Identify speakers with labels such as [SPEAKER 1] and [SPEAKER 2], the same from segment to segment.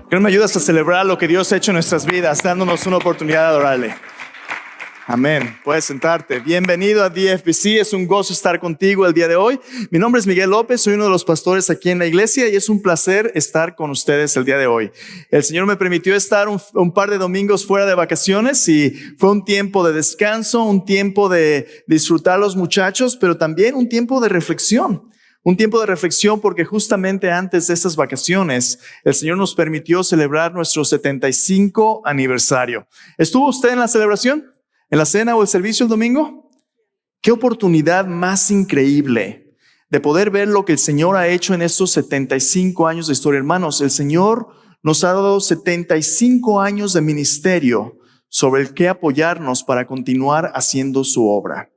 [SPEAKER 1] Que no me ayudas a celebrar lo que Dios ha hecho en nuestras vidas, dándonos una oportunidad de adorarle. Amén. Puedes sentarte. Bienvenido a DFBC. Es un gozo estar contigo el día de hoy. Mi nombre es Miguel López. Soy uno de los pastores aquí en la iglesia y es un placer estar con ustedes el día de hoy. El Señor me permitió estar un par de domingos fuera de vacaciones y fue un tiempo de descanso, un tiempo de disfrutar a los muchachos, pero también un tiempo de reflexión. Un tiempo de reflexión porque justamente antes de estas vacaciones el Señor nos permitió celebrar nuestro 75 aniversario. ¿Estuvo usted en la celebración? ¿En la cena o el servicio el domingo? Qué oportunidad más increíble de poder ver lo que el Señor ha hecho en estos 75 años de historia. Hermanos, el Señor nos ha dado 75 años de ministerio sobre el que apoyarnos para continuar haciendo su obra.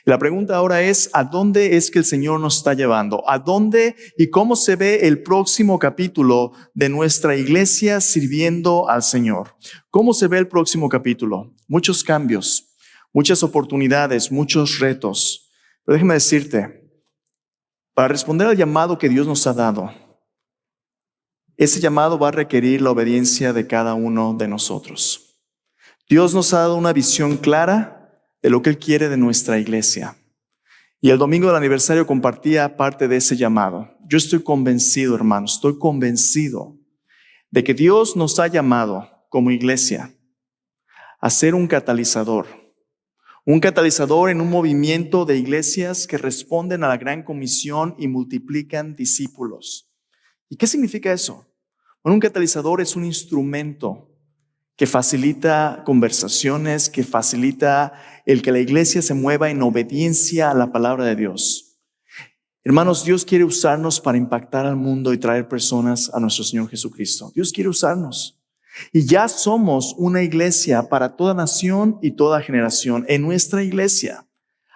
[SPEAKER 1] La pregunta ahora es, ¿a dónde es que el Señor nos está llevando? ¿A dónde y cómo se ve el próximo capítulo de nuestra iglesia sirviendo al Señor? ¿Cómo se ve el próximo capítulo? Muchos cambios, muchas oportunidades, muchos retos. Pero déjame decirte, para responder al llamado que Dios nos ha dado, ese llamado va a requerir la obediencia de cada uno de nosotros. Dios nos ha dado una visión clara de lo que Él quiere de nuestra iglesia. Y el domingo del aniversario compartía parte de ese llamado. Yo estoy convencido, hermanos, estoy convencido de que Dios nos ha llamado como iglesia a ser un catalizador en un movimiento de iglesias que responden a la gran comisión y multiplican discípulos. ¿Y qué significa eso? Bueno, un catalizador es un instrumento que facilita conversaciones, que facilita el que la iglesia se mueva en obediencia a la palabra de Dios. Hermanos, Dios quiere usarnos para impactar al mundo y traer personas a nuestro Señor Jesucristo. Dios quiere usarnos. Y ya somos una iglesia para toda nación y toda generación. En nuestra iglesia,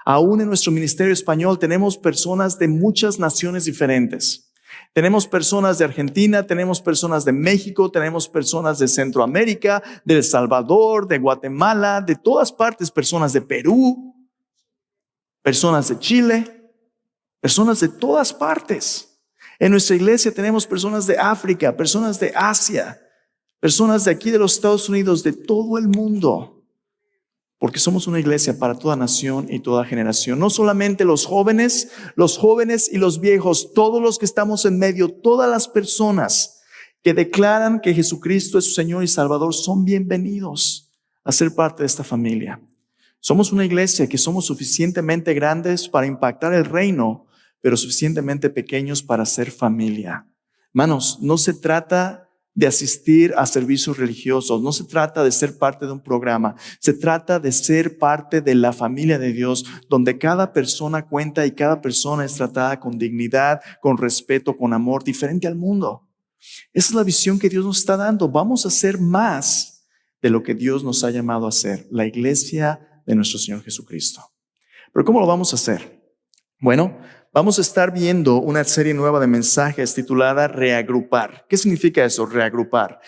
[SPEAKER 1] aún en nuestro ministerio español, tenemos personas de muchas naciones diferentes. Tenemos personas de Argentina, tenemos personas de México, tenemos personas de Centroamérica, de El Salvador, de Guatemala, de todas partes, personas de Perú, personas de Chile, personas de todas partes. En nuestra iglesia tenemos personas de África, personas de Asia, personas de aquí de los Estados Unidos, de todo el mundo. Porque somos una iglesia para toda nación y toda generación. No solamente los jóvenes y los viejos, todos los que estamos en medio, todas las personas que declaran que Jesucristo es su Señor y Salvador son bienvenidos a ser parte de esta familia. Somos una iglesia que somos suficientemente grandes para impactar el reino, pero suficientemente pequeños para ser familia. Hermanos, no se trata de asistir a servicios religiosos, no se trata de ser parte de un programa, se trata de ser parte de la familia de Dios, donde cada persona cuenta y cada persona es tratada con dignidad, con respeto, con amor, diferente al mundo. Esa es la visión que Dios nos está dando. Vamos a hacer más de lo que Dios nos ha llamado a hacer, la iglesia de nuestro Señor Jesucristo. Pero ¿cómo lo vamos a hacer? Bueno, vamos a estar viendo una serie nueva de mensajes titulada Reagrupar. ¿Qué significa eso, reagrupar?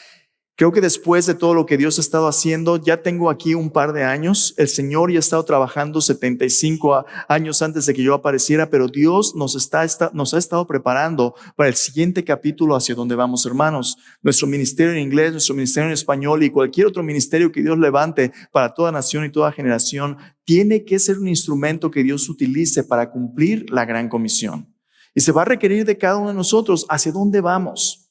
[SPEAKER 1] Creo que después de todo lo que Dios ha estado haciendo, ya tengo aquí un par de años. El Señor ya ha estado trabajando 75 años antes de que yo apareciera, pero Dios nos ha estado preparando para el siguiente capítulo hacia donde vamos, hermanos. Nuestro ministerio en inglés, nuestro ministerio en español y cualquier otro ministerio que Dios levante para toda nación y toda generación tiene que ser un instrumento que Dios utilice para cumplir la gran comisión. Y se va a requerir de cada uno de nosotros hacia dónde vamos.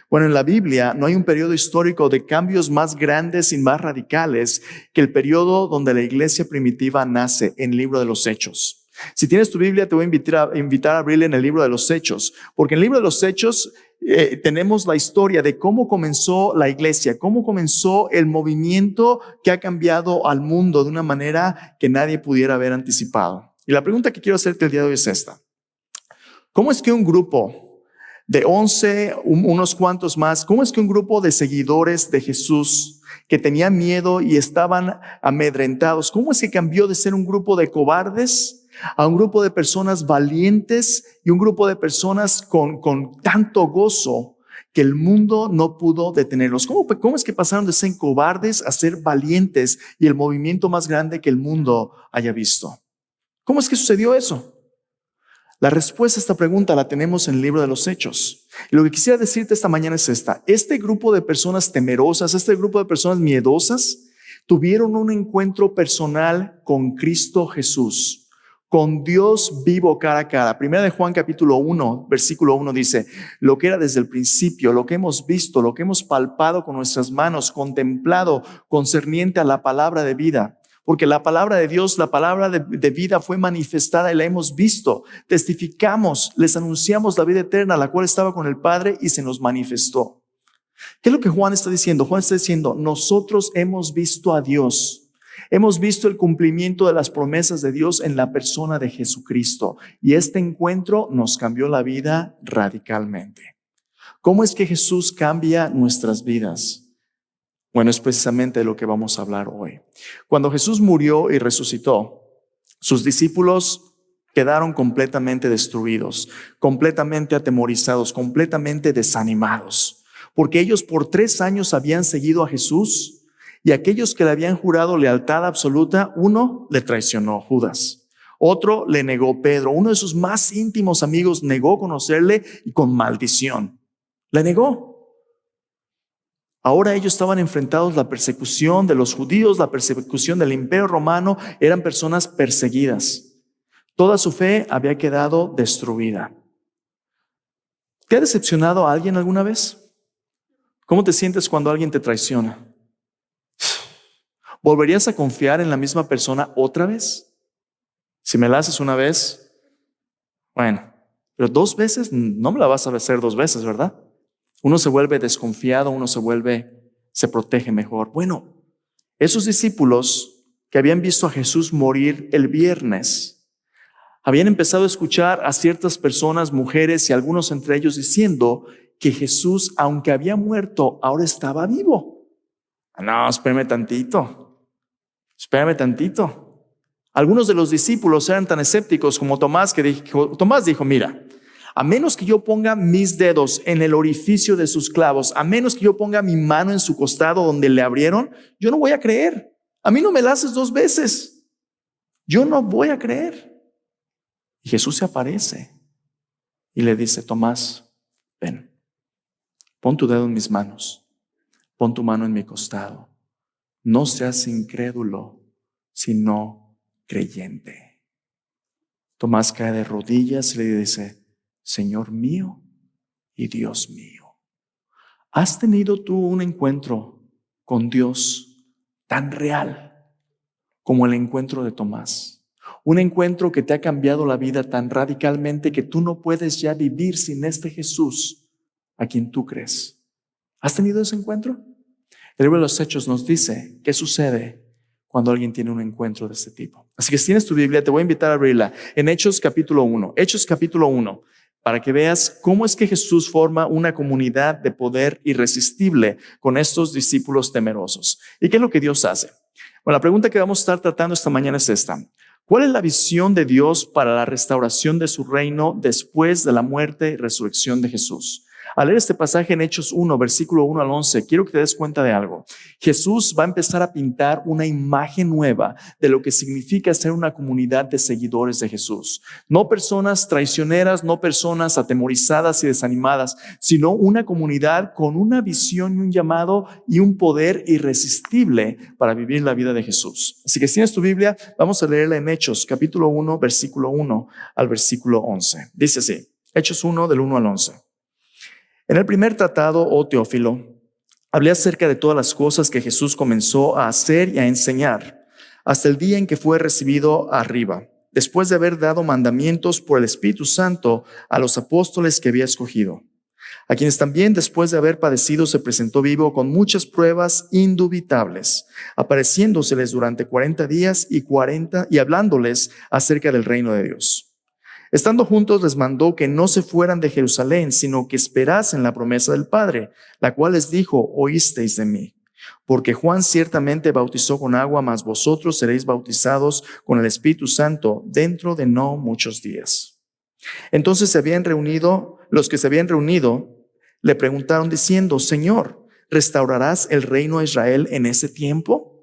[SPEAKER 1] Bueno, en la Biblia no hay un periodo histórico de cambios más grandes y más radicales que el periodo donde la iglesia primitiva nace, en el libro de los Hechos. Si tienes tu Biblia, te voy a invitar a abrirla en el libro de los Hechos, porque en el libro de los Hechos tenemos la historia de cómo comenzó la iglesia, cómo comenzó el movimiento que ha cambiado al mundo de una manera que nadie pudiera haber anticipado. Y la pregunta que quiero hacerte el día de hoy es esta. ¿Cómo es que un grupo de 11, unos cuantos más, cómo es que un grupo de seguidores de Jesús que tenían miedo y estaban amedrentados, cómo es que cambió de ser un grupo de cobardes a un grupo de personas valientes y un grupo de personas con tanto gozo que el mundo no pudo detenerlos? ¿Cómo es que pasaron de ser cobardes a ser valientes y el movimiento más grande que el mundo haya visto? ¿Cómo es que sucedió eso? La respuesta a esta pregunta la tenemos en el libro de los Hechos. Y lo que quisiera decirte esta mañana es esta. Este grupo de personas temerosas, este grupo de personas miedosas, tuvieron un encuentro personal con Cristo Jesús, con Dios vivo cara a cara. Primera de Juan capítulo 1, versículo 1 dice, lo que era desde el principio, lo que hemos visto, lo que hemos palpado con nuestras manos, contemplado concerniente a la palabra de vida. Porque la palabra de Dios, la palabra de vida fue manifestada y la hemos visto. Testificamos, les anunciamos la vida eterna, la cual estaba con el Padre y se nos manifestó. ¿Qué es lo que Juan está diciendo? Juan está diciendo, nosotros hemos visto a Dios. Hemos visto el cumplimiento de las promesas de Dios en la persona de Jesucristo. Y este encuentro nos cambió la vida radicalmente. ¿Cómo es que Jesús cambia nuestras vidas? Bueno, es precisamente de lo que vamos a hablar hoy. Cuando Jesús murió y resucitó, sus discípulos quedaron completamente destruidos, completamente atemorizados, completamente desanimados, porque ellos por 3 años habían seguido a Jesús y aquellos que le habían jurado lealtad absoluta, uno le traicionó, Judas. Otro le negó, Pedro. Uno de sus más íntimos amigos negó conocerle y con maldición le negó. Ahora ellos estaban enfrentados a la persecución de los judíos, la persecución del imperio romano. Eran personas perseguidas. Toda su fe había quedado destruida. ¿Te ha decepcionado a alguien alguna vez? ¿Cómo te sientes cuando alguien te traiciona? ¿Volverías a confiar en la misma persona otra vez? Si me la haces una vez, bueno, pero 2 veces no me la vas a hacer 2 veces, ¿verdad? Uno se vuelve desconfiado, uno se protege mejor. Bueno, esos discípulos que habían visto a Jesús morir el viernes, habían empezado a escuchar a ciertas personas, mujeres y algunos entre ellos diciendo que Jesús, aunque había muerto, ahora estaba vivo. No, espérame tantito. Algunos de los discípulos eran tan escépticos como Tomás, Tomás dijo, mira, a menos que yo ponga mis dedos en el orificio de sus clavos, a menos que yo ponga mi mano en su costado donde le abrieron, yo no voy a creer. A mí no me la haces 2 veces. Yo no voy a creer. Y Jesús se aparece y le dice, Tomás, ven, pon tu dedo en mis manos, pon tu mano en mi costado. No seas incrédulo, sino creyente. Tomás cae de rodillas y le dice, Señor mío y Dios mío. ¿Has tenido tú un encuentro con Dios tan real como el encuentro de Tomás? Un encuentro que te ha cambiado la vida tan radicalmente que tú no puedes ya vivir sin este Jesús a quien tú crees. ¿Has tenido ese encuentro? El libro de los Hechos nos dice qué sucede cuando alguien tiene un encuentro de este tipo. Así que si tienes tu Biblia, te voy a invitar a abrirla en Hechos capítulo 1. Hechos capítulo 1. Para que veas cómo es que Jesús forma una comunidad de poder irresistible con estos discípulos temerosos. ¿Y qué es lo que Dios hace? Bueno, la pregunta que vamos a estar tratando esta mañana es esta. ¿Cuál es la visión de Dios para la restauración de su reino después de la muerte y resurrección de Jesús? Al leer este pasaje en Hechos 1, versículo 1 al 11, quiero que te des cuenta de algo. Jesús va a empezar a pintar una imagen nueva de lo que significa ser una comunidad de seguidores de Jesús. No personas traicioneras, no personas atemorizadas y desanimadas, sino una comunidad con una visión y un llamado y un poder irresistible para vivir la vida de Jesús. Así que si tienes tu Biblia, vamos a leerla en Hechos, capítulo 1, versículo 1 al versículo 11. Dice así, Hechos 1, del 1 al 11. En el primer tratado, oh Teófilo, hablé acerca de todas las cosas que Jesús comenzó a hacer y a enseñar, hasta el día en que fue recibido arriba, después de haber dado mandamientos por el Espíritu Santo a los apóstoles que había escogido, a quienes también después de haber padecido se presentó vivo con muchas pruebas indubitables, apareciéndoseles durante 40 días y hablándoles acerca del reino de Dios. Estando juntos les mandó que no se fueran de Jerusalén, sino que esperasen la promesa del Padre, la cual les dijo, oísteis de mí. Porque Juan ciertamente bautizó con agua, mas vosotros seréis bautizados con el Espíritu Santo dentro de no muchos días. Entonces los que se habían reunido le preguntaron diciendo, Señor, ¿restaurarás el reino de Israel en ese tiempo?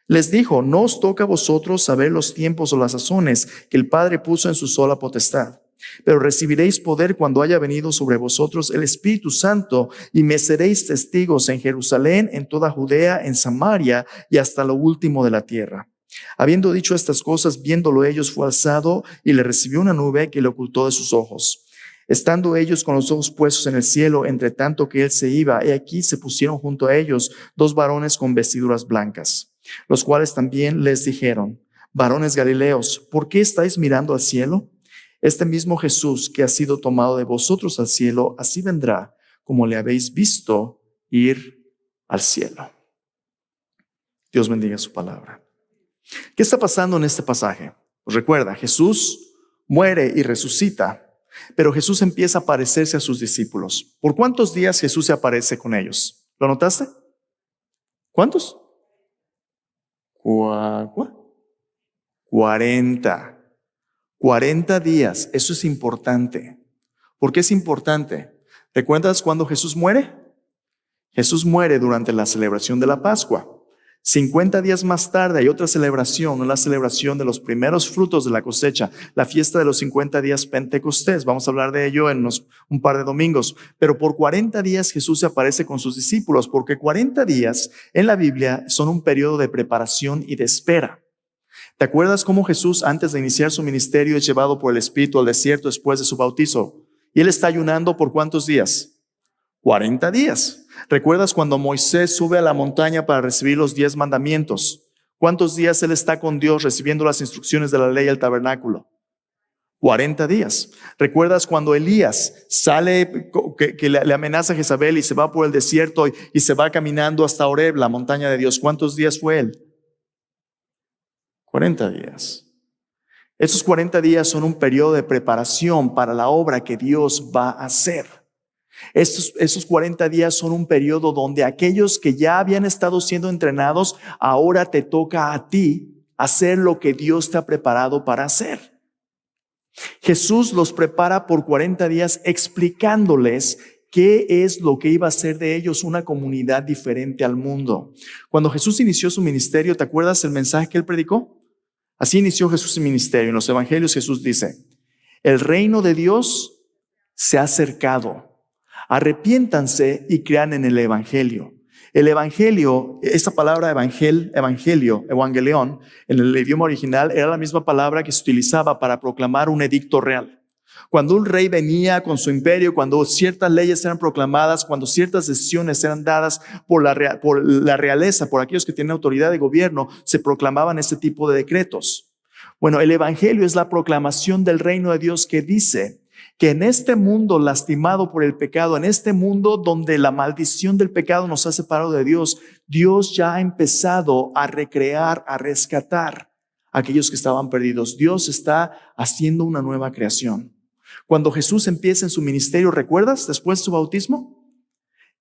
[SPEAKER 1] Les dijo, no os toca a vosotros saber los tiempos o las sazones que el Padre puso en su sola potestad, Pero recibiréis poder cuando haya venido sobre vosotros el Espíritu Santo, y me seréis testigos en Jerusalén, en toda Judea, en Samaria y hasta lo último de la tierra. Habiendo dicho estas cosas, viéndolo ellos, fue alzado y le recibió una nube que le ocultó de sus ojos. Estando ellos con los ojos puestos en el cielo, entre tanto que él se iba, he aquí se pusieron junto a ellos 2 varones con vestiduras blancas, los cuales también les dijeron: varones Galileos, ¿por qué estáis mirando al cielo? Este mismo Jesús que ha sido tomado de vosotros al cielo, así vendrá como le habéis visto ir al cielo. Dios bendiga su palabra. ¿Qué está pasando en este pasaje? Pues recuerda, Jesús muere y resucita, pero Jesús empieza a aparecerse a sus discípulos. ¿Por cuántos días Jesús se aparece con ellos? ¿Lo notaste? ¿Cuántos? 40. 40 días. Eso es importante. ¿Por qué es importante? ¿Recuerdas cuando Jesús muere? Jesús muere durante la celebración de la Pascua. 50 días más tarde hay otra celebración, la celebración de los primeros frutos de la cosecha, la fiesta de los 50 días Pentecostés. Vamos a hablar de ello en un par de domingos. Pero por 40 días Jesús se aparece con sus discípulos, porque 40 días en la Biblia son un periodo de preparación y de espera. ¿Te acuerdas cómo Jesús, antes de iniciar su ministerio, es llevado por el Espíritu al desierto después de su bautizo? Y él está ayunando ¿por cuántos días? 40 días. ¿Recuerdas cuando Moisés sube a la montaña para recibir los 10 mandamientos? ¿Cuántos días él está con Dios recibiendo las instrucciones de la ley al tabernáculo? 40 días. ¿Recuerdas cuando Elías sale, que le amenaza a Jezabel y se va por el desierto y se va caminando hasta Horeb, la montaña de Dios? ¿Cuántos días fue él? 40 días. Esos 40 días son un periodo de preparación para la obra que Dios va a hacer. Esos 40 días son un periodo donde aquellos que ya habían estado siendo entrenados, ahora te toca a ti hacer lo que Dios te ha preparado para hacer. Jesús los prepara por 40 días explicándoles qué es lo que iba a hacer de ellos una comunidad diferente al mundo. Cuando Jesús inició su ministerio, ¿te acuerdas el mensaje que él predicó? Así inició Jesús su ministerio. En los evangelios Jesús dice: el reino de Dios se ha acercado. Arrepiéntanse y crean en el evangelio. El evangelio, esta palabra evangelión, en el idioma original era la misma palabra que se utilizaba para proclamar un edicto real. Cuando un rey venía con su imperio, cuando ciertas leyes eran proclamadas, cuando ciertas decisiones eran dadas por la realeza, por aquellos que tienen autoridad de gobierno, se proclamaban este tipo de decretos. Bueno, el evangelio es la proclamación del reino de Dios que dice que en este mundo lastimado por el pecado, en este mundo donde la maldición del pecado nos ha separado de Dios, Dios ya ha empezado a recrear, a rescatar a aquellos que estaban perdidos. Dios está haciendo una nueva creación. Cuando Jesús empieza en su ministerio, ¿recuerdas? Después de su bautismo,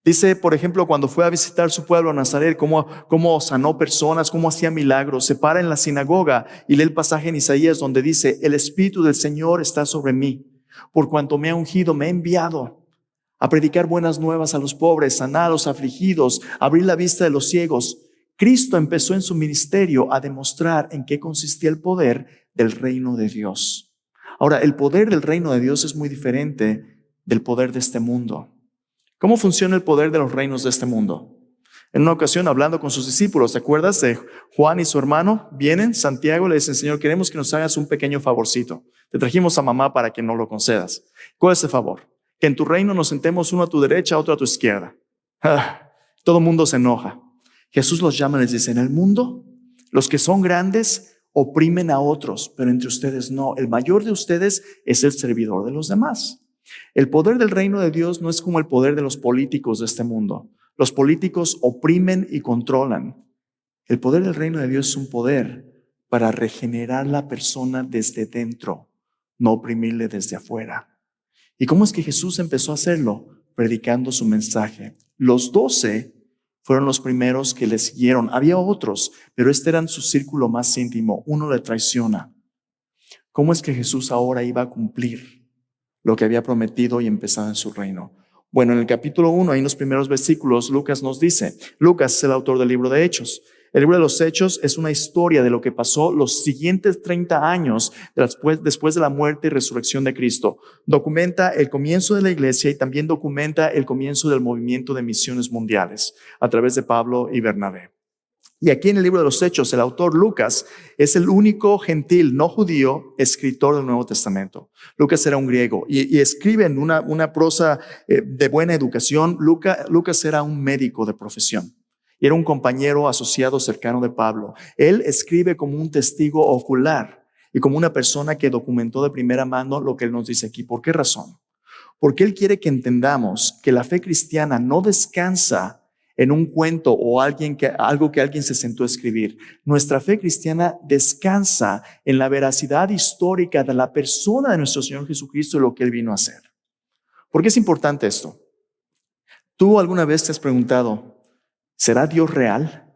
[SPEAKER 1] dice, por ejemplo, cuando fue a visitar su pueblo Nazaret, cómo sanó personas, cómo hacía milagros. Se para en la sinagoga y lee el pasaje en Isaías donde dice: el Espíritu del Señor está sobre mí, por cuanto me ha ungido, me ha enviado a predicar buenas nuevas a los pobres, sanar a los afligidos, abrir la vista de los ciegos. Cristo empezó en su ministerio a demostrar en qué consistía el poder del reino de Dios. Ahora, el poder del reino de Dios es muy diferente del poder de este mundo. ¿Cómo funciona el poder de los reinos de este mundo? En una ocasión, hablando con sus discípulos, ¿te acuerdas de Juan y su hermano? Vienen, Santiago le dicen: Señor, queremos que nos hagas un pequeño favorcito. Te trajimos a mamá para que no lo concedas. ¿Cuál es ese favor? Que en tu reino nos sentemos uno a tu derecha, otro a tu izquierda. Todo el mundo se enoja. Jesús los llama y les dice: en el mundo, los que son grandes oprimen a otros, pero entre ustedes no. El mayor de ustedes es el servidor de los demás. El poder del reino de Dios no es como el poder de los políticos de este mundo. Los políticos oprimen y controlan. El poder del reino de Dios es un poder para regenerar la persona desde dentro, no oprimirle desde afuera. ¿Y cómo es que Jesús empezó a hacerlo? Predicando su mensaje. Los 12 fueron los primeros que le siguieron. Había otros, pero este era su círculo más íntimo. Uno le traiciona. ¿Cómo es que Jesús ahora iba a cumplir lo que había prometido y empezar en su reino? Bueno, en el capítulo 1, ahí en los primeros versículos, Lucas nos dice, Lucas es el autor del libro de Hechos. El libro de los Hechos es una historia de lo que pasó los siguientes 30 años después de la muerte y resurrección de Cristo. Documenta el comienzo de la iglesia y también documenta el comienzo del movimiento de misiones mundiales a través de Pablo y Bernabé. Y aquí en el libro de los Hechos, el autor Lucas es el único gentil no judío escritor del Nuevo Testamento. Lucas era un griego y escribe en una prosa de buena educación. Lucas era un médico de profesión y era un compañero asociado cercano de Pablo. Él escribe como un testigo ocular y como una persona que documentó de primera mano lo que él nos dice aquí. ¿Por qué razón? Porque él quiere que entendamos que la fe cristiana no descansa en un cuento o algo que alguien se sentó a escribir. Nuestra fe cristiana descansa en la veracidad histórica de la persona de nuestro Señor Jesucristo y lo que Él vino a hacer. ¿Por qué es importante esto? ¿Tú alguna vez te has preguntado, ¿será Dios real?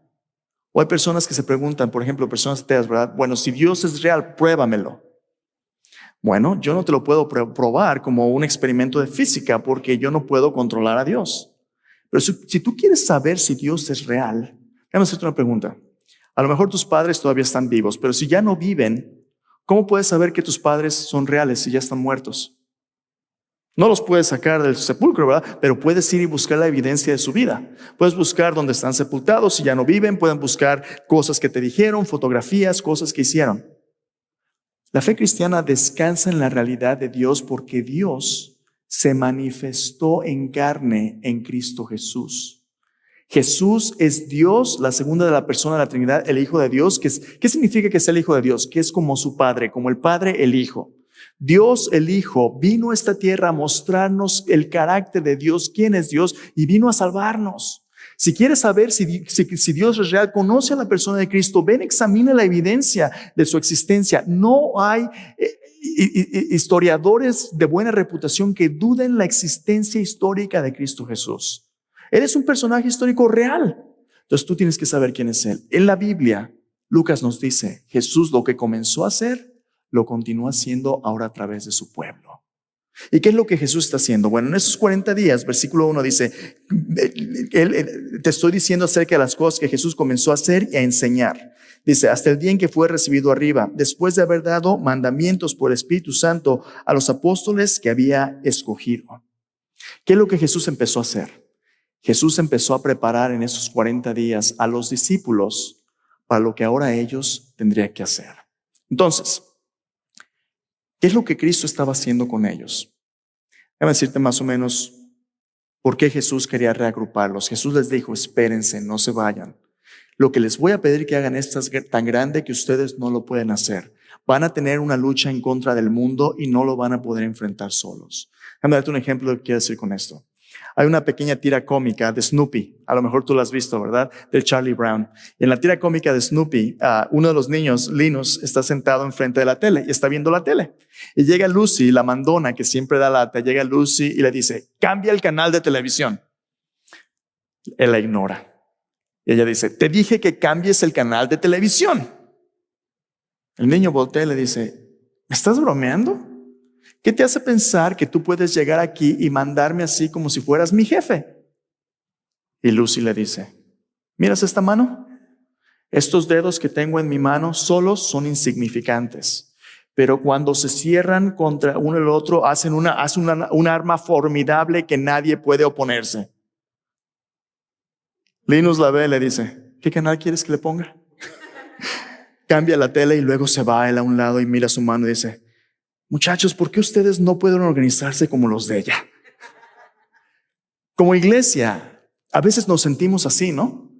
[SPEAKER 1] O hay personas que se preguntan, por ejemplo, personas ateas, ¿verdad? Bueno, si Dios es real, pruébamelo. Bueno, yo no te lo puedo probar como un experimento de física porque yo no puedo controlar a Dios. Pero si tú quieres saber si Dios es real, déjame hacerte una pregunta. A lo mejor tus padres todavía están vivos, pero si ya no viven, ¿cómo puedes saber que tus padres son reales si ya están muertos? No los puedes sacar del sepulcro, ¿verdad? Pero puedes ir y buscar la evidencia de su vida. Puedes buscar dónde están sepultados, si ya no viven, pueden buscar cosas que te dijeron, fotografías, cosas que hicieron. La fe cristiana descansa en la realidad de Dios porque Dios se manifestó en carne en Cristo Jesús. Jesús es Dios, la segunda de la persona de la Trinidad, el Hijo de Dios. ¿Qué significa que es el Hijo de Dios? Que es como su Padre, como el Padre, el Hijo. Dios, el Hijo, vino a esta tierra a mostrarnos el carácter de Dios, quién es Dios, y vino a salvarnos. Si quieres saber si Dios es real, conoce a la persona de Cristo, ven, examina la evidencia de su existencia. No hay historiadores de buena reputación que duden la existencia histórica de Cristo Jesús. Él es un personaje histórico real. Entonces tú tienes que saber quién es Él. En la Biblia, Lucas nos dice, Jesús lo que comenzó a hacer, lo continúa haciendo ahora a través de su pueblo. ¿Y qué es lo que Jesús está haciendo? Bueno, en esos 40 días, versículo 1 dice, te estoy diciendo acerca de las cosas que Jesús comenzó a hacer y a enseñar. Dice, hasta el día en que fue recibido arriba, después de haber dado mandamientos por el Espíritu Santo a los apóstoles que había escogido. ¿Qué es lo que Jesús empezó a hacer? Jesús empezó a preparar en esos 40 días a los discípulos para lo que ahora ellos tendrían que hacer. Entonces, ¿qué es lo que Cristo estaba haciendo con ellos? Déjame decirte más o menos por qué Jesús quería reagruparlos. Jesús les dijo, espérense, no se vayan. Lo que les voy a pedir que hagan es tan grande que ustedes no lo pueden hacer. Van a tener una lucha en contra del mundo y no lo van a poder enfrentar solos. Déjame darte un ejemplo de lo que quiero decir con esto. Hay una pequeña tira cómica de Snoopy, a lo mejor tú la has visto, ¿verdad? Del Charlie Brown. Y en la tira cómica de Snoopy, uno de los niños, Linus, está sentado enfrente de la tele y está viendo la tele. Y llega Lucy, la mandona que siempre da lata, llega Lucy y le dice, cambia el canal de televisión. Él la ignora. Y ella dice, te dije que cambies el canal de televisión. El niño voltea y le dice, ¿me estás bromeando? ¿Qué te hace pensar que tú puedes llegar aquí y mandarme así como si fueras mi jefe? Y Lucy le dice, ¿miras esta mano? Estos dedos que tengo en mi mano solos son insignificantes, pero cuando se cierran contra uno y el otro hacen una arma formidable que nadie puede oponerse. Linus la ve y le dice, ¿qué canal quieres que le ponga? Cambia la tele y luego se va él a un lado y mira su mano y dice, muchachos, ¿por qué ustedes no pueden organizarse como los de ella? Como iglesia, a veces nos sentimos así, ¿no?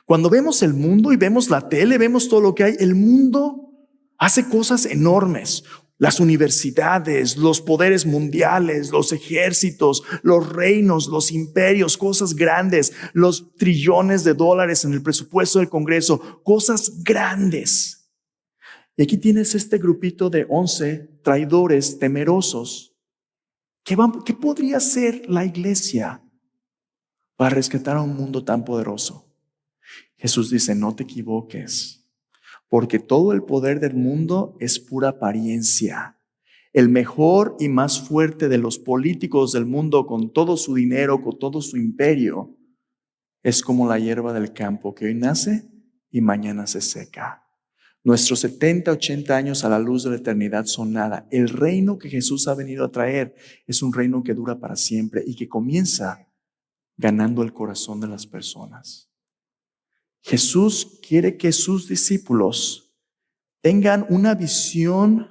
[SPEAKER 1] Cuando vemos el mundo y vemos la tele, vemos todo lo que hay, el mundo hace cosas enormes. Las universidades, los poderes mundiales, los ejércitos, los reinos, los imperios, cosas grandes, los trillones de dólares en el presupuesto del Congreso, cosas grandes. Y aquí tienes este grupito de 11 traidores temerosos. ¿Qué podría hacer la iglesia para rescatar a un mundo tan poderoso? Jesús dice, no te equivoques, porque todo el poder del mundo es pura apariencia. El mejor y más fuerte de los políticos del mundo, con todo su dinero, con todo su imperio, es como la hierba del campo que hoy nace y mañana se seca. Nuestros 70, 80 años a la luz de la eternidad son nada. El reino que Jesús ha venido a traer es un reino que dura para siempre y que comienza ganando el corazón de las personas. Jesús quiere que sus discípulos tengan una visión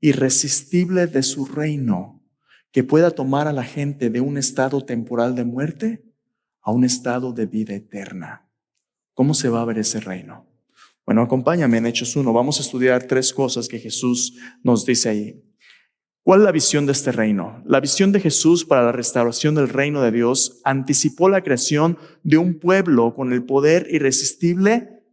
[SPEAKER 1] irresistible de su reino, que pueda tomar a la gente de un estado temporal de muerte a un estado de vida eterna. ¿Cómo se va a ver ese reino? Bueno, acompáñame en Hechos 1. Vamos a estudiar 3 cosas que Jesús nos dice ahí. ¿Cuál es la visión de este reino? La visión de Jesús para la restauración del reino de Dios anticipó la creación de un pueblo con el poder irresistible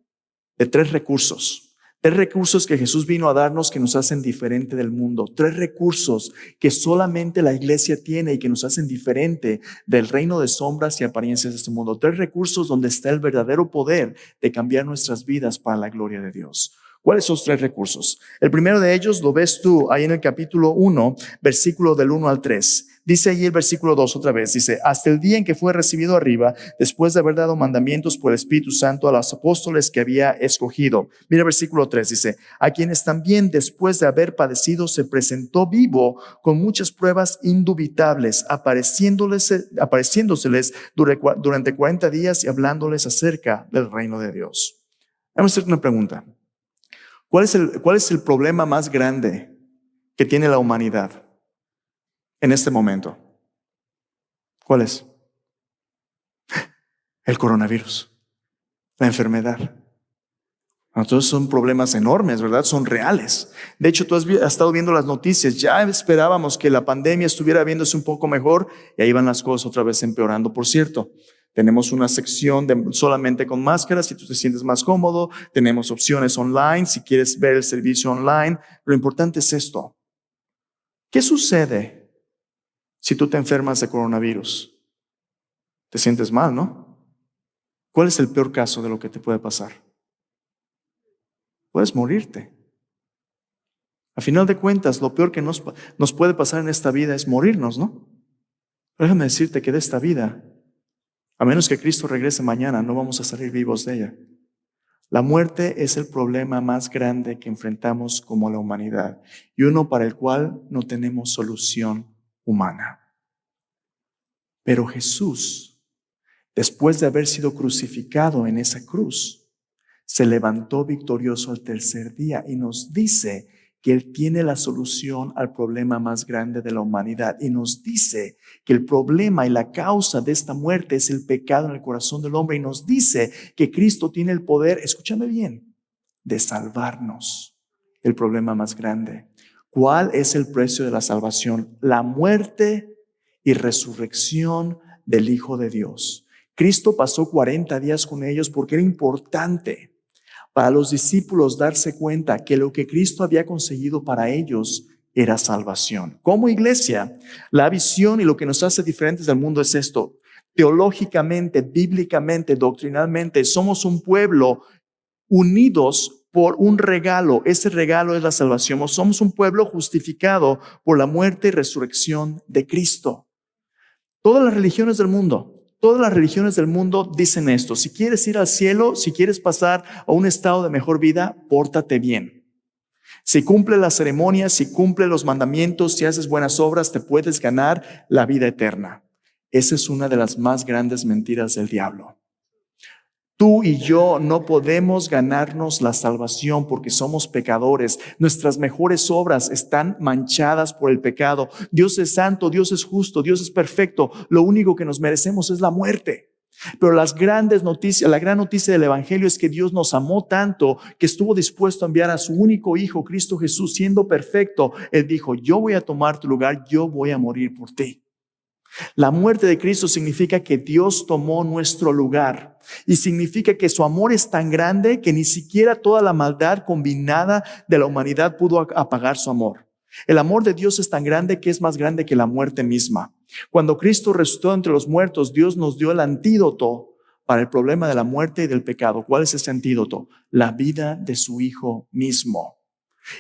[SPEAKER 1] de 3 recursos. 3 recursos que Jesús vino a darnos que nos hacen diferente del mundo. 3 recursos que solamente la iglesia tiene y que nos hacen diferente del reino de sombras y apariencias de este mundo. 3 recursos donde está el verdadero poder de cambiar nuestras vidas para la gloria de Dios. ¿Cuáles son los 3 recursos? El primero de ellos lo ves tú ahí en el capítulo 1, versículo del 1 al 3. Dice ahí el versículo 2 otra vez, dice: hasta el día en que fue recibido arriba, después de haber dado mandamientos por el Espíritu Santo a los apóstoles que había escogido. Mira el versículo 3, dice: a quienes también después de haber padecido se presentó vivo con muchas pruebas indubitables, apareciéndoseles durante 40 días y hablándoles acerca del reino de Dios. Vamos a hacer una pregunta. ¿Cuál es el problema más grande que tiene la humanidad en este momento? ¿Cuál es? El coronavirus, la enfermedad. Entonces son problemas enormes, ¿verdad? Son reales. De hecho, tú has estado viendo las noticias. Ya esperábamos que la pandemia estuviera viéndose un poco mejor y ahí van las cosas otra vez empeorando. Por cierto, tenemos una sección solamente con máscaras si tú te sientes más cómodo. Tenemos opciones online si quieres ver el servicio online. Lo importante es esto. ¿Qué sucede si tú te enfermas de coronavirus? Te sientes mal, ¿no? ¿Cuál es el peor caso de lo que te puede pasar? Puedes morirte. A final de cuentas, lo peor que nos puede pasar en esta vida es morirnos, ¿no? Pero déjame decirte que de esta vida, a menos que Cristo regrese mañana, no vamos a salir vivos de ella. La muerte es el problema más grande que enfrentamos como la humanidad y uno para el cual no tenemos solución humana. Pero Jesús, después de haber sido crucificado en esa cruz, se levantó victorioso al tercer día y nos dice que Él tiene la solución al problema más grande de la humanidad y nos dice que el problema y la causa de esta muerte es el pecado en el corazón del hombre y nos dice que Cristo tiene el poder, escúchame bien, de salvarnos. El problema más grande. ¿Cuál es el precio de la salvación? La muerte y resurrección del Hijo de Dios. Cristo pasó 40 días con ellos porque era importante para los discípulos darse cuenta que lo que Cristo había conseguido para ellos era salvación. Como iglesia, la visión y lo que nos hace diferentes del mundo es esto. Teológicamente, bíblicamente, doctrinalmente, somos un pueblo unidos por un regalo. Ese regalo es la salvación. Somos un pueblo justificado por la muerte y resurrección de Cristo. Todas las religiones del mundo dicen esto: si quieres ir al cielo, si quieres pasar a un estado de mejor vida, pórtate bien. Si cumple las ceremonias, si cumple los mandamientos, si haces buenas obras, te puedes ganar la vida eterna. Esa es una de las más grandes mentiras del diablo. Tú y yo no podemos ganarnos la salvación porque somos pecadores. Nuestras mejores obras están manchadas por el pecado. Dios es santo, Dios es justo, Dios es perfecto. Lo único que nos merecemos es la muerte. Pero la gran noticia del evangelio es que Dios nos amó tanto que estuvo dispuesto a enviar a su único hijo, Cristo Jesús, siendo perfecto. Él dijo: yo voy a tomar tu lugar, yo voy a morir por ti. La muerte de Cristo significa que Dios tomó nuestro lugar y significa que su amor es tan grande que ni siquiera toda la maldad combinada de la humanidad pudo apagar su amor. El amor de Dios es tan grande que es más grande que la muerte misma. Cuando Cristo resucitó entre los muertos, Dios nos dio el antídoto para el problema de la muerte y del pecado. ¿Cuál es ese antídoto? La vida de su Hijo mismo.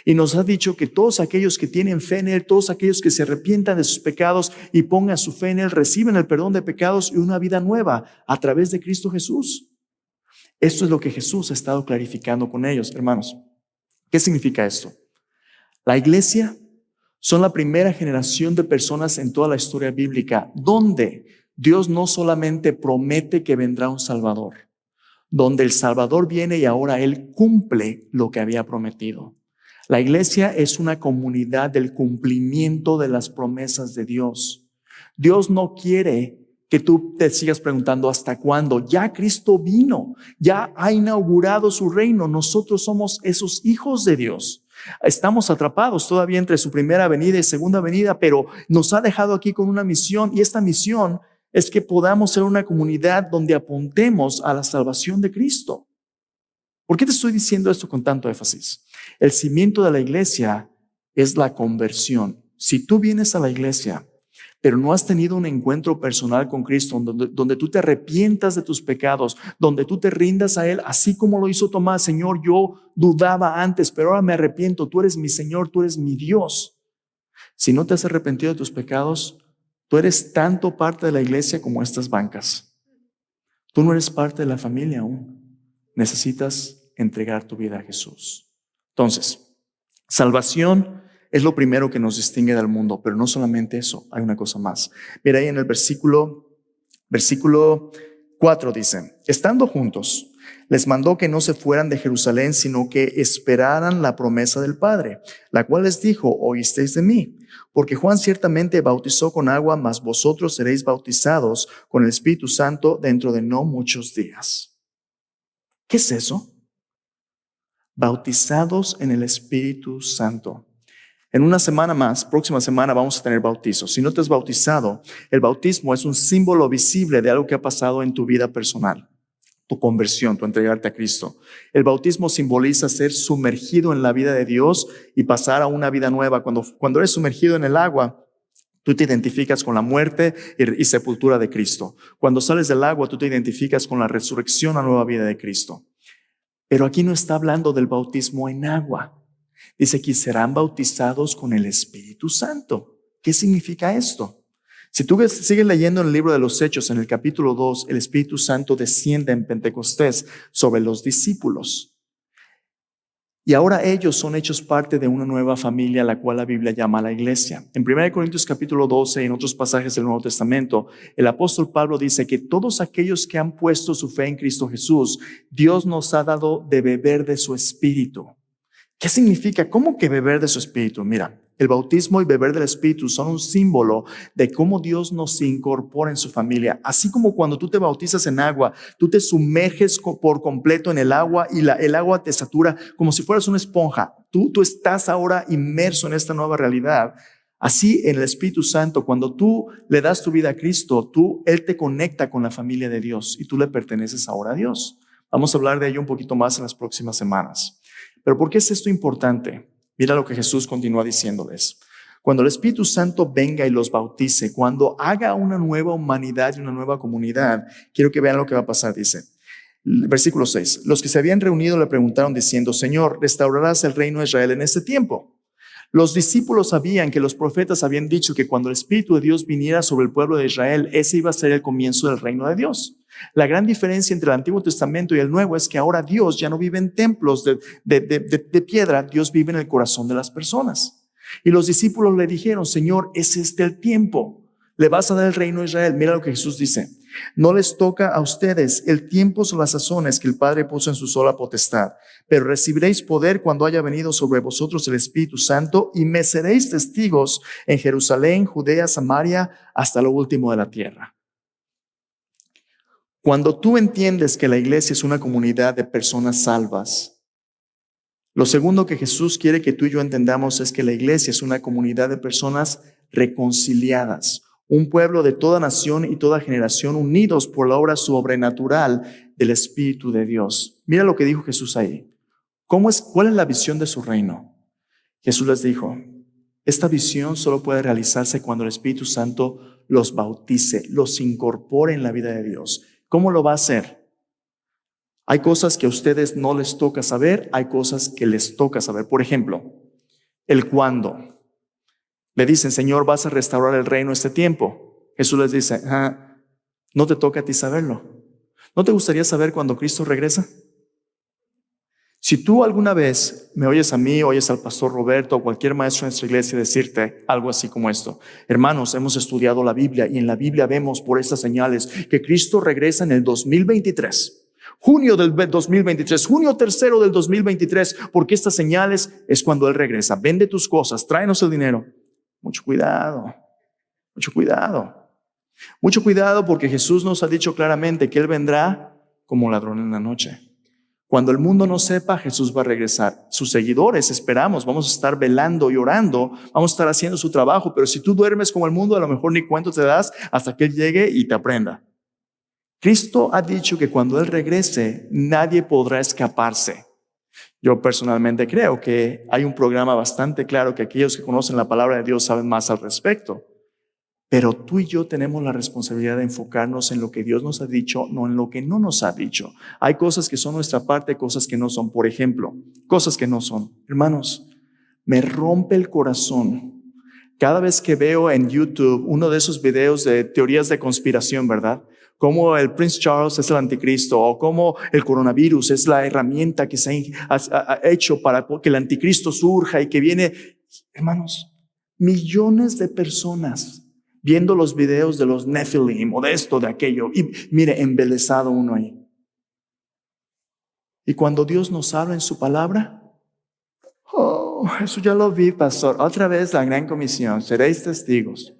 [SPEAKER 1] Y nos ha dicho que todos aquellos que tienen fe en Él, todos aquellos que se arrepientan de sus pecados y pongan su fe en Él, reciben el perdón de pecados y una vida nueva a través de Cristo Jesús. Esto es lo que Jesús ha estado clarificando con ellos, hermanos. ¿Qué significa esto? La iglesia son la primera generación de personas en toda la historia bíblica donde Dios no solamente promete que vendrá un Salvador, donde el Salvador viene y ahora Él cumple lo que había prometido. La iglesia es una comunidad del cumplimiento de las promesas de Dios. Dios no quiere que tú te sigas preguntando ¿hasta cuándo? Ya Cristo vino, ya ha inaugurado su reino. Nosotros somos esos hijos de Dios. Estamos atrapados todavía entre su primera venida y segunda venida, pero nos ha dejado aquí con una misión, y esta misión es que podamos ser una comunidad donde apuntemos a la salvación de Cristo. ¿Por qué te estoy diciendo esto con tanto énfasis? El cimiento de la iglesia es la conversión. Si tú vienes a la iglesia, pero no has tenido un encuentro personal con Cristo, donde tú te arrepientas de tus pecados, donde tú te rindas a Él, así como lo hizo Tomás: Señor, yo dudaba antes, pero ahora me arrepiento, tú eres mi Señor, tú eres mi Dios. Si no te has arrepentido de tus pecados, tú eres tanto parte de la iglesia como estas bancas. Tú no eres parte de la familia aún. Necesitas entregar tu vida a Jesús. Entonces, salvación es lo primero que nos distingue del mundo, pero no solamente eso, hay una cosa más. Mira ahí en el versículo 4 dice: estando juntos, les mandó que no se fueran de Jerusalén, sino que esperaran la promesa del Padre, la cual les dijo: oísteis de mí. Porque Juan ciertamente bautizó con agua, mas vosotros seréis bautizados con el Espíritu Santo dentro de no muchos días. ¿Qué es eso? Bautizados en el Espíritu Santo. En una semana más, próxima semana, vamos a tener bautizos. Si no te has bautizado, el bautismo es un símbolo visible de algo que ha pasado en tu vida personal. Tu conversión, tu entregarte a Cristo. El bautismo simboliza ser sumergido en la vida de Dios y pasar a una vida nueva. Cuando eres sumergido en el agua, tú te identificas con la muerte y sepultura de Cristo. Cuando sales del agua, tú te identificas con la resurrección a nueva vida de Cristo. Pero aquí no está hablando del bautismo en agua. Dice que serán bautizados con el Espíritu Santo. ¿Qué significa esto? Si tú sigues leyendo en el libro de los Hechos, en el capítulo 2, el Espíritu Santo desciende en Pentecostés sobre los discípulos. Y ahora ellos son hechos parte de una nueva familia, la cual la Biblia llama la iglesia. En 1 Corintios capítulo 12 y en otros pasajes del Nuevo Testamento, el apóstol Pablo dice que todos aquellos que han puesto su fe en Cristo Jesús, Dios nos ha dado de beber de su Espíritu. ¿Qué significa? ¿Cómo que beber de su Espíritu? Mira, el bautismo y beber del Espíritu son un símbolo de cómo Dios nos incorpora en su familia. Así como cuando tú te bautizas en agua, tú te sumerges por completo en el agua y el agua te satura como si fueras una esponja. Tú estás ahora inmerso en esta nueva realidad. Así en el Espíritu Santo, cuando tú le das tu vida a Cristo, Él te conecta con la familia de Dios y tú le perteneces ahora a Dios. Vamos a hablar de ello un poquito más en las próximas semanas. Pero ¿por qué es esto importante? Mira lo que Jesús continúa diciéndoles. Cuando el Espíritu Santo venga y los bautice, cuando haga una nueva humanidad y una nueva comunidad, quiero que vean lo que va a pasar, dice. Versículo 6. Los que se habían reunido le preguntaron diciendo: Señor, ¿restaurarás el reino de Israel en este tiempo? Los discípulos sabían que los profetas habían dicho que cuando el Espíritu de Dios viniera sobre el pueblo de Israel, ese iba a ser el comienzo del reino de Dios. La gran diferencia entre el Antiguo Testamento y el Nuevo es que ahora Dios ya no vive en templos de piedra, Dios vive en el corazón de las personas. Y los discípulos le dijeron: Señor, ¿es este el tiempo? ¿Le vas a dar el reino a Israel? Mira lo que Jesús dice: no les toca a ustedes el tiempo o las sazones que el Padre puso en su sola potestad, pero recibiréis poder cuando haya venido sobre vosotros el Espíritu Santo y me seréis testigos en Jerusalén, Judea, Samaria, hasta lo último de la tierra. Cuando tú entiendes que la iglesia es una comunidad de personas salvas, lo segundo que Jesús quiere que tú y yo entendamos es que la iglesia es una comunidad de personas reconciliadas, un pueblo de toda nación y toda generación unidos por la obra sobrenatural del Espíritu de Dios. Mira lo que dijo Jesús ahí. ¿Cuál es la visión de su reino? Jesús les dijo: esta visión solo puede realizarse cuando el Espíritu Santo los bautice, los incorpore en la vida de Dios. ¿Cómo lo va a hacer? Hay cosas que a ustedes no les toca saber, hay cosas que les toca saber. Por ejemplo, el cuándo. Le dicen: Señor, ¿vas a restaurar el reino este tiempo? Jesús les dice: no te toca a ti saberlo. ¿No te gustaría saber cuándo Cristo regresa? Si tú alguna vez me oyes a mí, oyes al pastor Roberto o cualquier maestro en nuestra iglesia decirte algo así como esto: hermanos, hemos estudiado la Biblia y en la Biblia vemos por estas señales que Cristo regresa en el 2023, junio del 2023, junio 3 del 2023, porque estas señales es cuando Él regresa. Vende tus cosas, tráenos el dinero. Mucho cuidado, mucho cuidado. Mucho cuidado, porque Jesús nos ha dicho claramente que Él vendrá como ladrón en la noche. Cuando el mundo no sepa, Jesús va a regresar. Sus seguidores, esperamos, vamos a estar velando y orando, vamos a estar haciendo su trabajo, pero si tú duermes como el mundo, a lo mejor ni cuenta te das hasta que Él llegue y te aprenda. Cristo ha dicho que cuando Él regrese, nadie podrá escaparse. Yo personalmente creo que hay un programa bastante claro que aquellos que conocen la palabra de Dios saben más al respecto. Pero tú y yo tenemos la responsabilidad de enfocarnos en lo que Dios nos ha dicho, no en lo que no nos ha dicho. Hay cosas que son nuestra parte, cosas que no son. Por ejemplo, cosas que no son. Hermanos, me rompe el corazón cada vez que veo en YouTube uno de esos videos de teorías de conspiración, ¿verdad? Como el Prince Charles es el anticristo, o como el coronavirus es la herramienta que se ha hecho para que el anticristo surja y que viene. Hermanos, millones de personas viendo los videos de los Nephilim o de esto, de aquello, y mire, embelesado uno ahí. Y cuando Dios nos habla en su palabra, oh, eso ya lo vi, pastor. Otra vez la gran comisión, seréis testigos.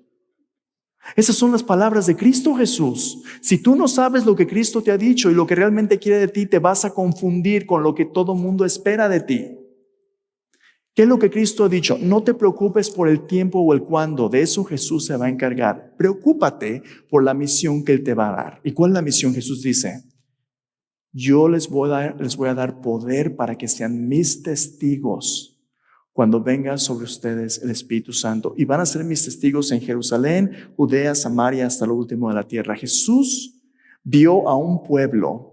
[SPEAKER 1] Esas son las palabras de Cristo Jesús. Si tú no sabes lo que Cristo te ha dicho y lo que realmente quiere de ti, te vas a confundir con lo que todo mundo espera de ti. ¿Qué es lo que Cristo ha dicho? No te preocupes por el tiempo o el cuándo, de eso Jesús se va a encargar. Preocúpate por la misión que Él te va a dar. ¿Y cuál es la misión? Jesús dice: yo les voy a dar poder para que sean mis testigos cuando venga sobre ustedes el Espíritu Santo. Y van a ser mis testigos en Jerusalén, Judea, Samaria, hasta lo último de la tierra. Jesús vio a un pueblo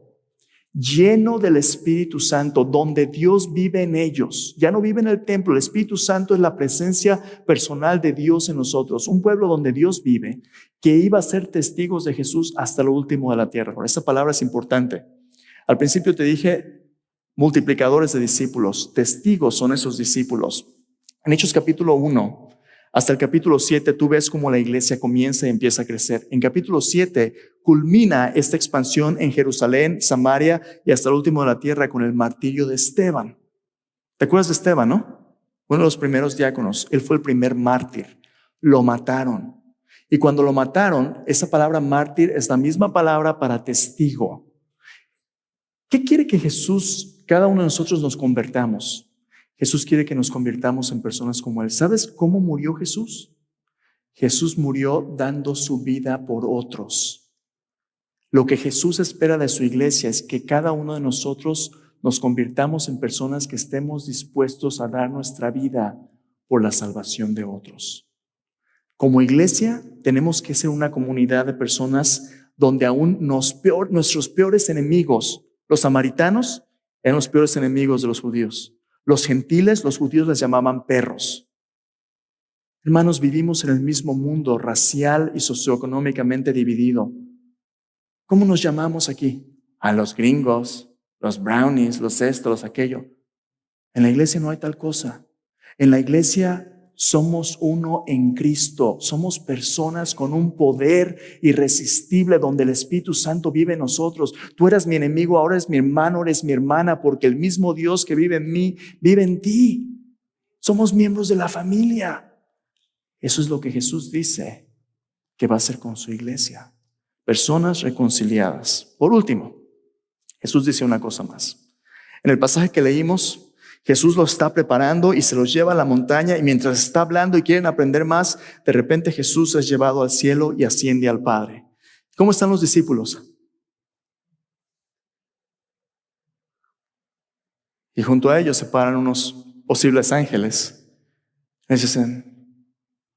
[SPEAKER 1] lleno del Espíritu Santo, donde Dios vive en ellos. Ya no vive en el templo. El Espíritu Santo es la presencia personal de Dios en nosotros. Un pueblo donde Dios vive, que iba a ser testigos de Jesús hasta lo último de la tierra. Ahora, esta palabra es importante. Al principio te dije multiplicadores de discípulos. Testigos son esos discípulos. En Hechos capítulo 1 hasta el capítulo 7, tú ves cómo la iglesia comienza y empieza a crecer. En capítulo 7 culmina esta expansión en Jerusalén, Samaria y hasta el último de la tierra con el martirio de Esteban. ¿Te acuerdas de Esteban, no? Uno de los primeros diáconos. Él fue el primer mártir. Lo mataron. Y cuando lo mataron, esa palabra mártir es la misma palabra para testigo. ¿Qué quiere que Jesús, cada uno de nosotros nos convertamos? Jesús quiere que nos convirtamos en personas como Él. ¿Sabes cómo murió Jesús? Jesús murió dando su vida por otros. Lo que Jesús espera de su iglesia es que cada uno de nosotros nos convirtamos en personas que estemos dispuestos a dar nuestra vida por la salvación de otros. Como iglesia tenemos que ser una comunidad de personas donde aún nuestros peores enemigos, los samaritanos, eran los peores enemigos de los judíos. Los gentiles, los judíos les llamaban perros. Hermanos, vivimos en el mismo mundo racial y socioeconómicamente dividido. ¿Cómo nos llamamos aquí? A los gringos, los brownies, los esto, los aquello. En la iglesia no hay tal cosa. En la iglesia somos uno en Cristo. Somos personas con un poder irresistible donde el Espíritu Santo vive en nosotros. Tú eras mi enemigo, ahora eres mi hermano, eres mi hermana, porque el mismo Dios que vive en mí, vive en ti. Somos miembros de la familia. Eso es lo que Jesús dice que va a hacer con su iglesia. Personas reconciliadas. Por último, Jesús dice una cosa más. En el pasaje que leímos, Jesús los está preparando y se los lleva a la montaña, y mientras está hablando y quieren aprender más, de repente Jesús es llevado al cielo y asciende al Padre. ¿Cómo están los discípulos? Y junto a ellos se paran unos posibles ángeles. Les dicen: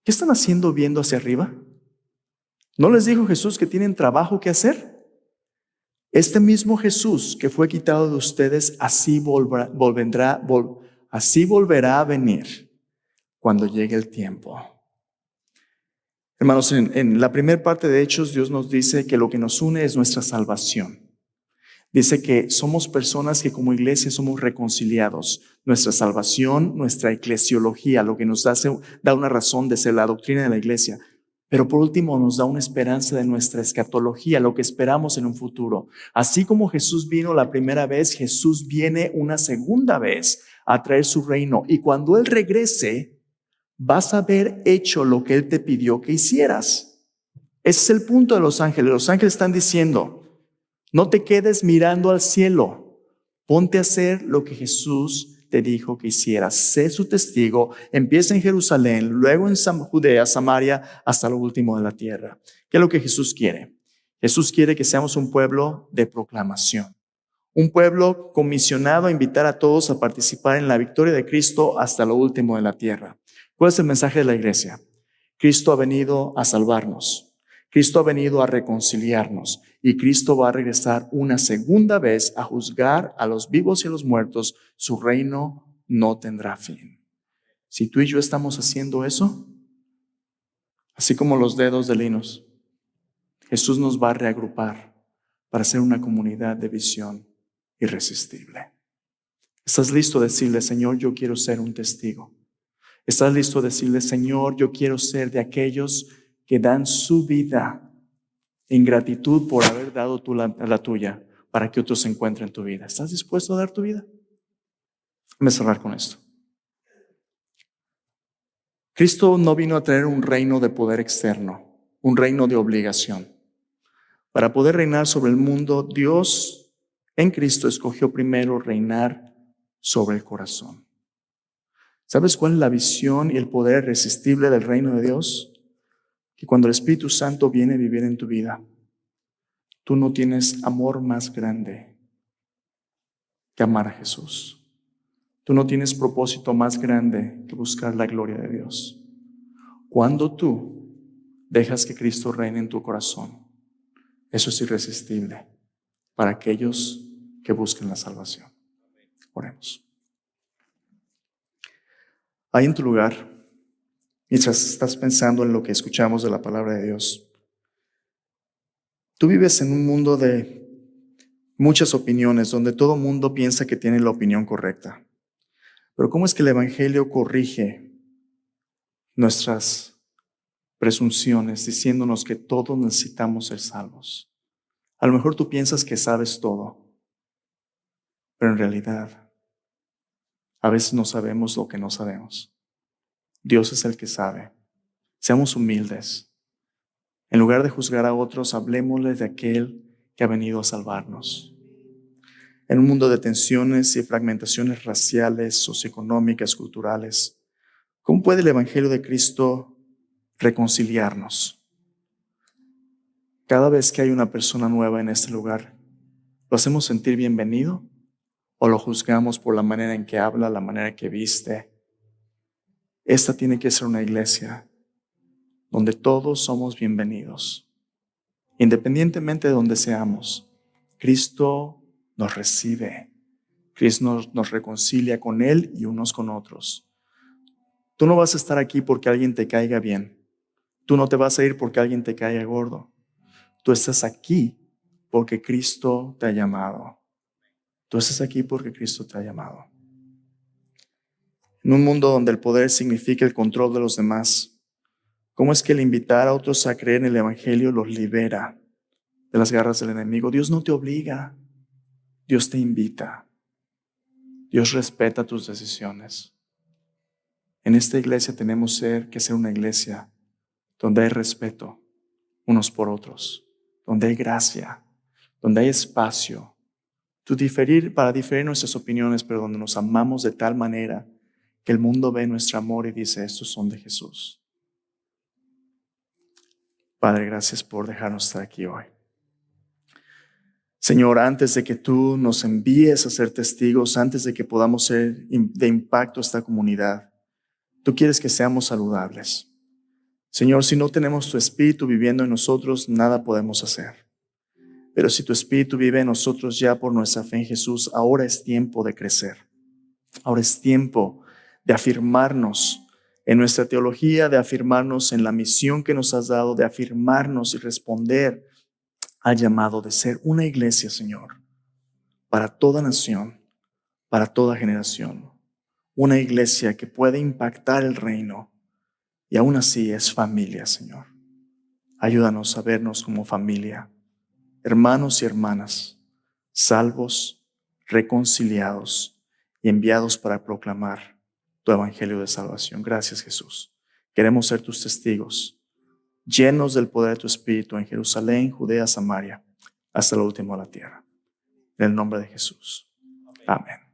[SPEAKER 1] ¿qué están haciendo viendo hacia arriba? ¿No les dijo Jesús que tienen trabajo que hacer? Este mismo Jesús que fue quitado de ustedes, así volverá a venir cuando llegue el tiempo. Hermanos, en la primera parte de Hechos, Dios nos dice que lo que nos une es nuestra salvación. Dice que somos personas que como iglesia somos reconciliados. Nuestra salvación, nuestra eclesiología, lo que nos da una razón de ser la doctrina de la iglesia. Pero por último nos da una esperanza de nuestra escatología, lo que esperamos en un futuro. Así como Jesús vino la primera vez, Jesús viene una segunda vez a traer su reino. Y cuando Él regrese, vas a haber hecho lo que Él te pidió que hicieras. Ese es el punto de los ángeles. Los ángeles están diciendo, no te quedes mirando al cielo. Ponte a hacer lo que Jesús te dijo que hicieras. Sé su testigo. Empieza en Jerusalén, luego en Judea, Samaria, hasta lo último de la tierra. ¿Qué es lo que Jesús quiere? Jesús quiere que seamos un pueblo de proclamación. Un pueblo comisionado a invitar a todos a participar en la victoria de Cristo hasta lo último de la tierra. ¿Cuál es el mensaje de la iglesia? Cristo ha venido a salvarnos. Cristo ha venido a reconciliarnos y Cristo va a regresar una segunda vez a juzgar a los vivos y a los muertos. Su reino no tendrá fin. Si tú y yo estamos haciendo eso, así como los dedos de Linus, Jesús nos va a reagrupar para ser una comunidad de visión irresistible. ¿Estás listo a decirle, Señor, yo quiero ser un testigo? ¿Estás listo a decirle, Señor, yo quiero ser de aquellos que dan su vida en gratitud por haber dado tú la tuya para que otros se encuentren tu vida? ¿Estás dispuesto a dar tu vida? Déjame cerrar con esto. Cristo no vino a traer un reino de poder externo, un reino de obligación. Para poder reinar sobre el mundo, Dios en Cristo escogió primero reinar sobre el corazón. ¿Sabes cuál es la visión y el poder irresistible del reino de Dios? Que cuando el Espíritu Santo viene a vivir en tu vida, tú no tienes amor más grande que amar a Jesús. Tú no tienes propósito más grande que buscar la gloria de Dios. Cuando tú dejas que Cristo reine en tu corazón, eso es irresistible para aquellos que busquen la salvación. Oremos. Ahí en tu lugar, mientras estás pensando en lo que escuchamos de la palabra de Dios, tú vives en un mundo de muchas opiniones, donde todo mundo piensa que tiene la opinión correcta. Pero ¿cómo es que el Evangelio corrige nuestras presunciones, diciéndonos que todos necesitamos ser salvos? A lo mejor tú piensas que sabes todo, pero en realidad a veces no sabemos lo que no sabemos. Dios es el que sabe. Seamos humildes. En lugar de juzgar a otros, hablemosles de aquel que ha venido a salvarnos. En un mundo de tensiones y fragmentaciones raciales, socioeconómicas, culturales, ¿cómo puede el Evangelio de Cristo reconciliarnos? Cada vez que hay una persona nueva en este lugar, ¿lo hacemos sentir bienvenido o lo juzgamos por la manera en que habla, la manera en que viste? Esta tiene que ser una iglesia donde todos somos bienvenidos, independientemente de donde seamos. Cristo nos recibe. Cristo nos reconcilia con Él y unos con otros. Tú no vas a estar aquí porque alguien te caiga bien. Tú no te vas a ir porque alguien te caiga gordo. Tú estás aquí porque Cristo te ha llamado. Tú estás aquí porque Cristo te ha llamado. En un mundo donde el poder significa el control de los demás, ¿cómo es que el invitar a otros a creer en el Evangelio los libera de las garras del enemigo? Dios no te obliga. Dios te invita. Dios respeta tus decisiones. En esta iglesia tenemos que ser una iglesia donde hay respeto unos por otros, donde hay gracia, donde hay espacio para diferir nuestras opiniones, pero donde nos amamos de tal manera que el mundo ve nuestro amor y dice, estos son de Jesús. Padre, gracias por dejarnos estar aquí hoy. Señor, antes de que tú nos envíes a ser testigos, antes de que podamos ser de impacto a esta comunidad, tú quieres que seamos saludables. Señor, si no tenemos tu Espíritu viviendo en nosotros, nada podemos hacer. Pero si tu Espíritu vive en nosotros ya por nuestra fe en Jesús, ahora es tiempo de crecer. Ahora es tiempo de afirmarnos en nuestra teología, de afirmarnos en la misión que nos has dado, de afirmarnos y responder al llamado de ser una iglesia, Señor, para toda nación, para toda generación. Una iglesia que puede impactar el reino y aún así es familia, Señor. Ayúdanos a vernos como familia, hermanos y hermanas, salvos, reconciliados y enviados para proclamar tu evangelio de salvación. Gracias, Jesús. Queremos ser tus testigos, llenos del poder de tu Espíritu en Jerusalén, Judea, Samaria, hasta lo último de la tierra. En el nombre de Jesús. Amén.